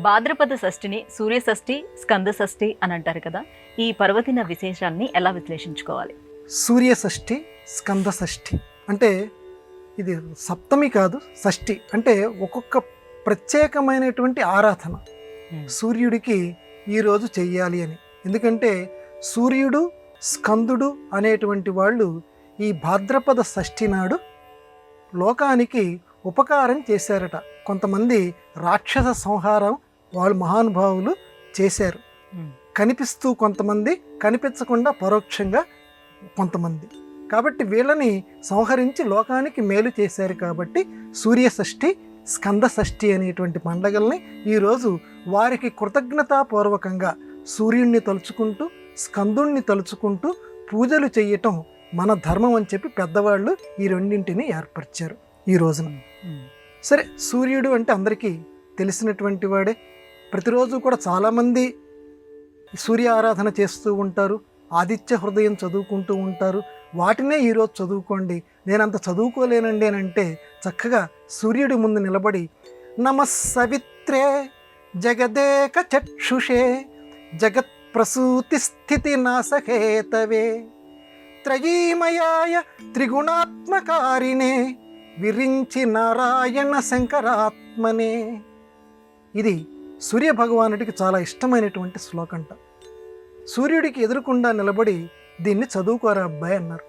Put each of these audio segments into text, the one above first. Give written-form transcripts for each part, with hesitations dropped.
భాద్రపద షష్ఠిని సూర్య షష్ఠి, స్కంద షష్ఠి అని అంటారు కదా. ఈ పర్వదిన విశేషాన్ని ఎలా విశ్లేషించుకోవాలి? సూర్య షష్ఠి, స్కంద షష్ఠి అంటే ఇది సప్తమి కాదు, షష్ఠి అంటే ఒక్కొక్క ప్రత్యేకమైనటువంటి ఆరాధన సూర్యుడికి ఈరోజు చెయ్యాలి అని. ఎందుకంటే సూర్యుడు, స్కందుడు అనేటువంటి వాళ్ళు ఈ భాద్రపద షష్ఠి నాడు లోకానికి ఉపకారం చేశారట. కొంతమంది రాక్షస సంహారం వాళ్ళు మహానుభావులు చేశారు. కనిపిస్తూ కొంతమంది, కనిపించకుండా పరోక్షంగా కొంతమంది. కాబట్టి వీళ్ళని సంహరించి లోకానికి మేలు చేశారు. కాబట్టి సూర్య షష్ఠి, స్కంద షష్ఠి అనేటువంటి పండగల్ని ఈరోజు వారికి కృతజ్ఞతాపూర్వకంగా సూర్యుడిని తలుచుకుంటూ, స్కందుణ్ణి తలుచుకుంటూ పూజలు చేయటం మన ధర్మం అని చెప్పి పెద్దవాళ్ళు ఈ రెండింటిని ఏర్పరిచారు ఈ రోజున. సరే, సూర్యుడు అంటే అందరికీ తెలిసినటువంటి వాడే. ప్రతిరోజు కూడా చాలామంది సూర్య ఆరాధన చేస్తూ ఉంటారు, ఆదిత్య హృదయం చదువుకుంటూ ఉంటారు. వాటినే ఈరోజు చదువుకోండి. నేనంత చదువుకోలేనండి అని అంటే చక్కగా సూర్యుడి ముందు నిలబడి నమస్సవిత్రే జగదేక చక్షుషే జగత్ ప్రసూతి స్థితి నాసహేతవే త్రయీమయాయ త్రిగుణాత్మకారిణే విరించి నారాయణ శంకరాత్మనే. ఇది సూర్య భగవానుడికి చాలా ఇష్టమైనటువంటి శ్లోకంట. సూర్యుడికి ఎదురుకుండా నిలబడి దీన్ని చదువుకోరా అబ్బాయి అన్నారు.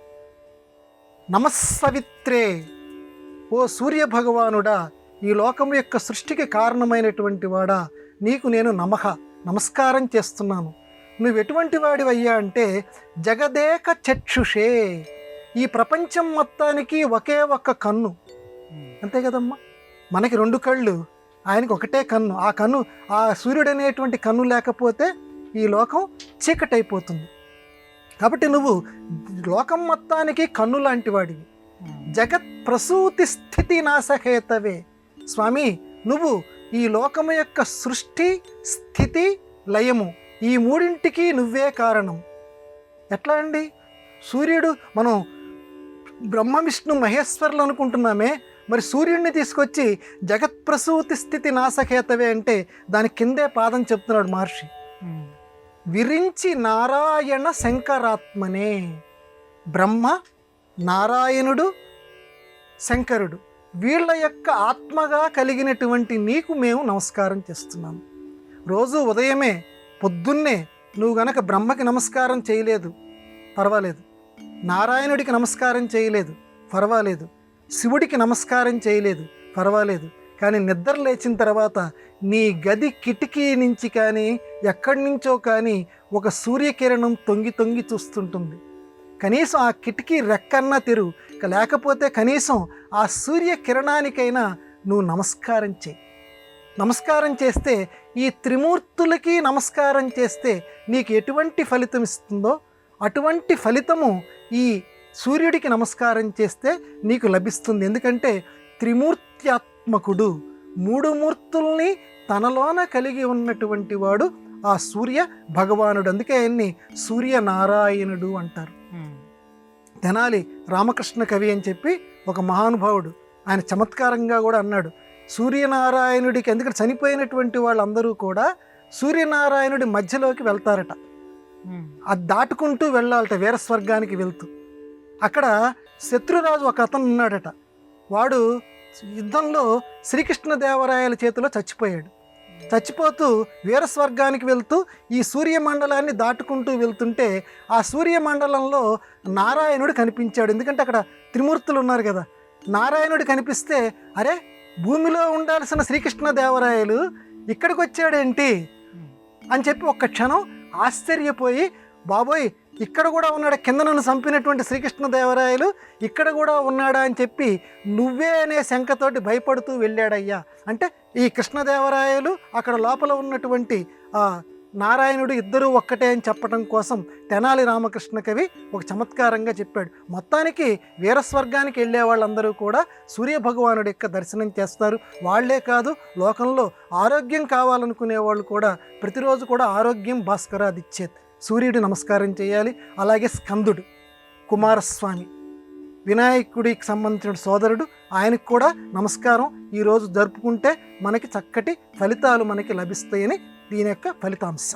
నమస్సవిత్రే, ఓ సూర్య భగవానుడా, ఈ లోకం యొక్క సృష్టికి కారణమైనటువంటి వాడా, నీకు నేను నమస్కారం చేస్తున్నాను. నువ్వు ఎటువంటి వాడివయ్యా అంటే జగదేక చక్షుషే, ఈ ప్రపంచం మొత్తానికి ఒకే ఒక్క కన్ను. అంతే కదమ్మా, మనకి రెండు కళ్ళు, ఆయనకి ఒకటే కన్ను. ఆ కన్ను, ఆ సూర్యుడు అనేటువంటి కన్ను లేకపోతే ఈ లోకం చీకటైపోతుంది. కాబట్టి నువ్వు లోకం మొత్తానికి కన్ను లాంటి వాడివి. జగత్ ప్రసూతి స్థితి నాశహేతవే, స్వామి నువ్వు ఈ లోకము యొక్క సృష్టి, స్థితి, లయము ఈ మూడింటికి నువ్వే కారణం. ఎట్లా అండి? సూర్యుడు, మనం బ్రహ్మ విష్ణు మహేశ్వరులు అనుకుంటున్నామే, మరి సూర్యుడిని తీసుకొచ్చి జగత్ ప్రసూతి స్థితి నాశకేతవే అంటే దాని కిందే పాదం చెప్తున్నాడు మహర్షి. విరించి నారాయణ శంకరాత్మనే, బ్రహ్మ, నారాయణుడు, శంకరుడు వీళ్ళ యొక్క ఆత్మగా కలిగినటువంటి నీకు మేము నమస్కారం చేస్తున్నాము. రోజు ఉదయమే పొద్దున్నే నువ్వు గనక బ్రహ్మకి నమస్కారం చేయలేదు పర్వాలేదు, నారాయణుడికి నమస్కారం చేయలేదు పర్వాలేదు, శివుడికి నమస్కారం చేయలేదు పర్వాలేదు, కానీ నిద్ర లేచిన తర్వాత నీ గది కిటికీ నుంచి కానీ ఎక్కడి నుంచో కానీ ఒక సూర్యకిరణం తొంగి తొంగి చూస్తుంటుంది. కనీసం ఆ కిటికీ రెక్కన్నా తెరు, లేకపోతే కనీసం ఆ సూర్యకిరణానికైనా నువ్వు నమస్కారం చేయి. నమస్కారం చేస్తే, ఈ త్రిమూర్తులకి నమస్కారం చేస్తే నీకు ఎటువంటి ఫలితం ఇస్తుందో అటువంటి ఫలితము ఈ సూర్యుడికి నమస్కారం చేస్తే నీకు లభిస్తుంది. ఎందుకంటే త్రిమూర్త్యాత్మకుడు, మూడు మూర్తుల్ని తనలోన కలిగి ఉన్నటువంటి వాడు ఆ సూర్య భగవానుడు. అందుకే ఆయన్ని సూర్యనారాయణుడు అంటారు. తెనాలి రామకృష్ణ కవి అని చెప్పి ఒక మహానుభావుడు, ఆయన చమత్కారంగా కూడా అన్నాడు, సూర్యనారాయణుడికి, ఎందుకంటే చనిపోయినటువంటి వాళ్ళందరూ కూడా సూర్యనారాయణుడి మధ్యలోకి వెళ్తారట. అది దాటుకుంటూ వెళ్ళాలట వీరస్వర్గానికి వెళ్తూ. అక్కడ శత్రురాజు ఒక అతను ఉన్నాడట. వాడు యుద్ధంలో శ్రీకృష్ణదేవరాయల చేతిలో చచ్చిపోయాడు. చచ్చిపోతూ వీరస్వర్గానికి వెళ్తూ ఈ సూర్యమండలాన్ని దాటుకుంటూ వెళ్తుంటే ఆ సూర్యమండలంలో నారాయణుడు కనిపించాడు. ఎందుకంటే అక్కడ త్రిమూర్తులు ఉన్నారు కదా. నారాయణుడు కనిపిస్తే, అరే భూమిలో ఉండాల్సిన శ్రీకృష్ణదేవరాయలు ఇక్కడికి వచ్చాడేంటి అని చెప్పి ఒక్క క్షణం ఆశ్చర్యపోయి, బాబోయ్ ఇక్కడ కూడా ఉన్నాడా, కింద నన్ను చంపినటువంటి శ్రీకృష్ణదేవరాయలు ఇక్కడ కూడా ఉన్నాడా అని చెప్పి నువ్వే అనే శంకతోటి భయపడుతూ వెళ్ళాడయ్యా. అంటే ఈ కృష్ణదేవరాయలు అక్కడ లోపల ఉన్నటువంటి నారాయణుడు ఇద్దరూ ఒక్కటే అని చెప్పడం కోసం తెనాలి రామకృష్ణ కవి ఒక చమత్కారంగా చెప్పాడు. మొత్తానికి వీరస్వర్గానికి వెళ్ళే వాళ్ళందరూ కూడా సూర్య భగవానుడి యొక్క దర్శనం చేస్తారు. వాళ్లే కాదు, లోకంలో ఆరోగ్యం కావాలనుకునే వాళ్ళు కూడా ప్రతిరోజు కూడా ఆరోగ్యం భాస్కరాదిచ్చేత్, సూర్యుడు నమస్కారం చేయాలి. అలాగే స్కందుడు కుమారస్వామి, వినాయకుడికి సంబంధించిన సోదరుడు, ఆయనకు కూడా నమస్కారం. ఈరోజు జరుపుకుంటే మనకి చక్కటి ఫలితాలు మనకి లభిస్తాయని దీని యొక్క ఫలితాంశం.